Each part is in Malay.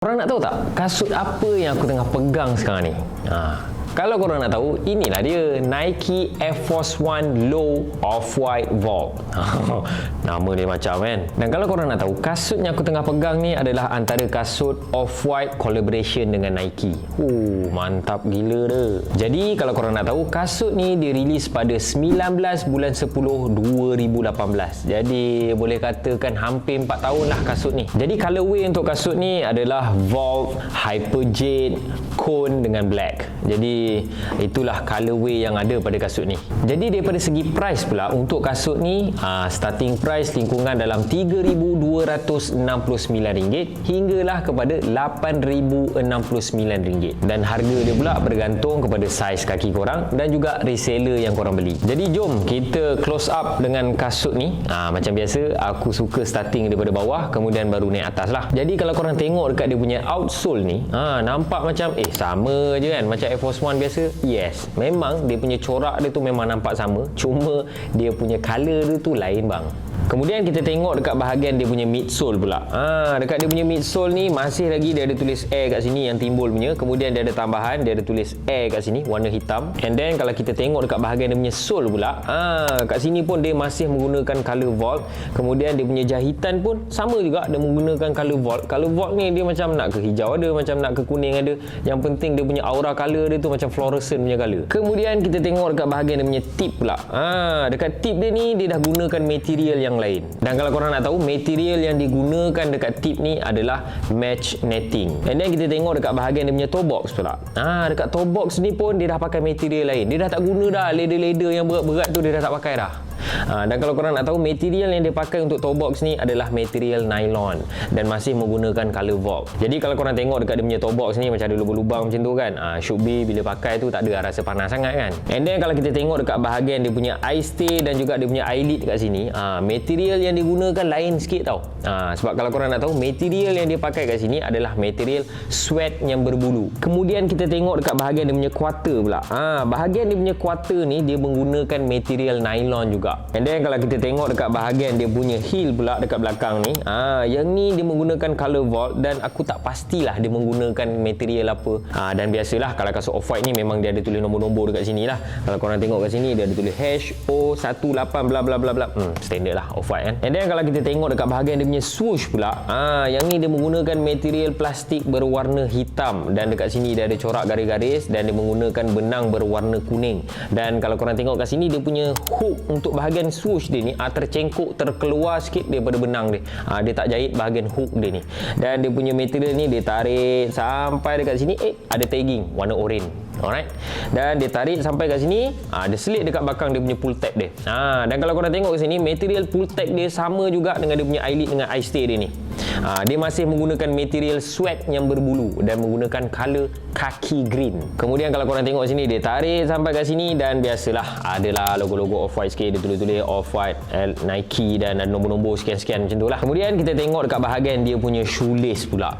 Korang nak tahu tak kasut apa yang aku tengah pegang sekarang ni? Kalau korang nak tahu, inilah dia Nike Air Force One Low Off-White Vault. Nama dia macam kan. Dan kalau korang nak tahu, kasut yang aku tengah pegang ni adalah antara kasut Off-White collaboration dengan Nike. Mantap gila dia. Jadi kalau korang nak tahu, kasut ni dirilis pada 19 bulan 10 2018. Jadi boleh katakan hampir 4 tahun lah kasut ni. Jadi colorway untuk kasut ni adalah Vault, Hyperjade, Cone dengan Black. Jadi itulah colorway yang ada pada kasut ni. Jadi daripada segi price pula untuk kasut ni, starting price lingkungan dalam RM3,269 hinggalah kepada RM8,069. Dan harga dia pula bergantung kepada saiz kaki korang dan juga reseller yang korang beli. Jadi jom kita close up dengan kasut ni. Macam biasa aku suka starting daripada bawah kemudian baru naik atas lah. Jadi kalau korang tengok dekat dia punya outsole ni, nampak macam sama je kan macam Air Force One biasa. Yes, memang dia punya corak dia tu memang nampak sama, cuma dia punya color dia tu lain bang. Kemudian kita tengok dekat bahagian dia punya midsole pula. Dekat dia punya midsole ni masih lagi dia ada tulis Air kat sini yang timbul punya. Kemudian dia ada tambahan, dia ada tulis Air kat sini warna hitam. And then kalau kita tengok dekat bahagian dia punya sole pula, kat sini pun dia masih menggunakan color Vault. Kemudian dia punya jahitan pun sama juga, dia menggunakan color Vault. Color Vault ni dia macam nak ke hijau ada, macam nak ke kuning ada. Yang penting dia punya aura color dia tu macam fluorescent punya color. Kemudian kita tengok dekat bahagian dia punya tip pula. Dekat tip dia ni dia dah gunakan material yang lain. Dan kalau korang nak tahu, material yang digunakan dekat tip ni adalah mesh netting. And then kita tengok dekat bahagian dia punya toe box pula. Dekat toe box ni pun dia dah pakai material lain. Dia dah tak guna dah leather-leather yang berat-berat tu, dia dah tak pakai dah. Dan kalau korang nak tahu, material yang dia pakai untuk toe box ni adalah material nylon dan masih menggunakan color Vault. Jadi kalau korang tengok dekat dia punya toe box ni macam ada lubang-lubang macam tu kan, should be bila pakai tu tak ada rasa panas sangat kan. And then kalau kita tengok dekat bahagian dia punya eye stay dan juga dia punya eyelid dekat sini, material yang digunakan lain sikit tau. Sebab kalau korang nak tahu, material yang dia pakai kat sini adalah material sweat yang berbulu. Kemudian kita tengok dekat bahagian dia punya quarter pula. Bahagian dia punya quarter ni dia menggunakan material nylon juga. And then kalau kita tengok dekat bahagian dia punya heel pula dekat belakang ni, yang ni dia menggunakan color Vault dan aku tak pastilah dia menggunakan material apa. Dan biasalah kalau kasut Off-White ni memang dia ada tulis nombor-nombor dekat sini lah. Kalau korang tengok kat sini dia ada tulis HO18 bla bla bla bla. Standard lah Off-White kan. And then kalau kita tengok dekat bahagian dia punya swoosh pula, yang ni dia menggunakan material plastik berwarna hitam dan dekat sini dia ada corak garis-garis dan dia menggunakan benang berwarna kuning. Dan kalau korang tengok kat sini dia punya hook untuk bahagian swoosh dia ni tercengkuk, terkeluar sikit daripada benang dia. Dia tak jahit bahagian hook dia ni. Dan dia punya material ni dia tarik sampai dekat sini, ada tagging warna oranye. Alright. Dan dia tarik sampai kat sini, dia selit dekat belakang dia punya pull tab dia. Dan kalau korang tengok kat sini, material pull tab dia sama juga dengan dia punya eyelid dengan eye stay dia ni. Dia masih menggunakan material sweat yang berbulu dan menggunakan color khaki green. Kemudian kalau korang tengok sini, dia tarik sampai kat sini dan biasalah adalah logo-logo Off-White sikit, dia tulis-tulis Off-White, Nike dan ada nombor-nombor sekian-sekian macam tu lah. Kemudian kita tengok dekat bahagian dia punya shoelace pula.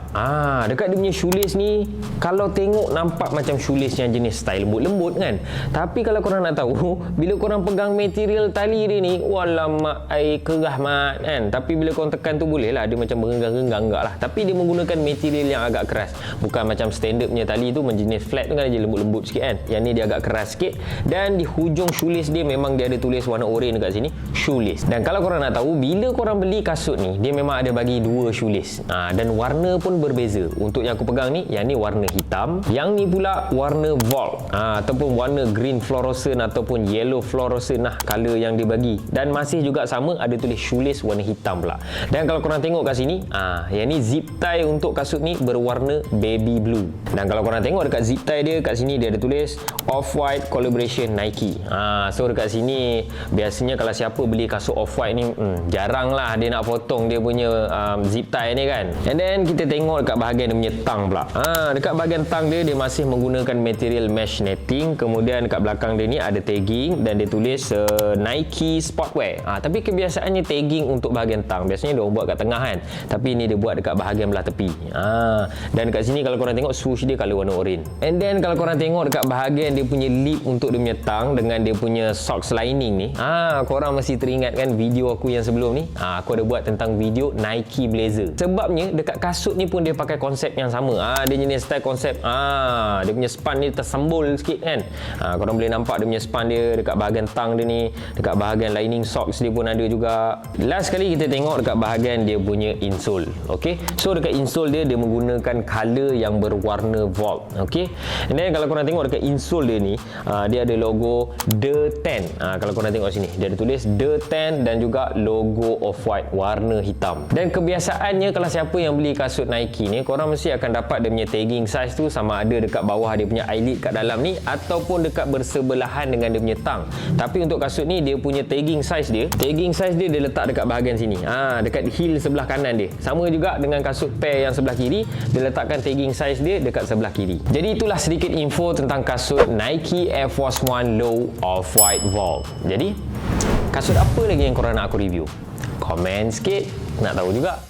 Dekat dia punya shoelace ni, kalau tengok nampak macam shoelace yang jenis style lembut-lembut kan. Tapi kalau korang nak tahu, bila korang pegang material tali dia ni, walamak kerah mat kan. Tapi bila korang tekan tu boleh lah dia macam berenggang-renggang enggak lah. Tapi dia menggunakan material yang agak keras. Bukan macam standard punya tali tu jenis flat tu kan dia lembut-lembut sikit kan. Yang ni dia agak keras sikit. Dan di hujung shoelace dia memang dia ada tulis warna oranye dekat sini, shoelace. Dan kalau korang nak tahu, bila korang beli kasut ni, dia memang ada bagi dua shoelace. Dan warna pun berbeza. Untuk yang aku pegang ni, yang ni warna hitam, yang ni pula warna Vault, ataupun warna green fluorescent ataupun yellow fluorescent lah color yang dibagi. Dan masih juga sama ada tulis shoelace warna hitam pula. Dan kalau korang tengok kat sini, yang ni zip tie untuk kasut ni berwarna baby blue. Dan kalau korang tengok dekat zip tie dia, kat sini dia ada tulis Off-White collaboration Nike. So dekat sini biasanya kalau siapa beli kasut Off-White ni, jarang lah dia nak potong dia punya zip tie ni kan. And then kita tengok dekat bahagian dia punya tang pula. Dekat bahagian tang dia masih menggunakan material material mesh netting. Kemudian dekat belakang dia ni ada tagging dan dia tulis Nike Sportwear. Tapi kebiasaannya tagging untuk bahagian tang. Biasanya dia buat kat tengah kan. Tapi ni dia buat dekat bahagian belah tepi. Dan dekat sini kalau korang tengok swoosh dia colour warna orange. And then kalau korang tengok dekat bahagian dia punya lip untuk dia punya tang dengan dia punya socks lining ni. Korang mesti teringat kan video aku yang sebelum ni. Aku ada buat tentang video Nike Blazer. Sebabnya dekat kasut ni pun dia pakai konsep yang sama. Dia jenis style konsep. Dia punya span ni tersembul sikit kan. Korang boleh nampak dia punya span dia dekat bahagian tang dia ni, dekat bahagian lining socks dia pun ada juga. Last sekali kita tengok dekat bahagian dia punya insole. Okey. So dekat insole dia menggunakan color yang berwarna Vault. Okey. And then kalau korang tengok dekat insole dia ni, dia ada logo The Ten. Kalau korang tengok sini, dia ada tulis The Ten dan juga logo Off-White warna hitam. Dan kebiasaannya kalau siapa yang beli kasut Nike ni, korang mesti akan dapat dia punya tagging size tu sama ada dekat bawah dia punya eyelid kat dalam ni ataupun dekat bersebelahan dengan dia punya tang. Tapi untuk kasut ni dia punya tagging size dia dia letak dekat bahagian sini. Dekat heel sebelah kanan dia. Sama juga dengan kasut pair yang sebelah kiri, dia letakkan tagging size dia dekat sebelah kiri. Jadi itulah sedikit info tentang kasut Nike Air Force One Low Off-White Vault. Jadi kasut apa lagi yang korang nak aku review? Komen sikit, nak tahu juga.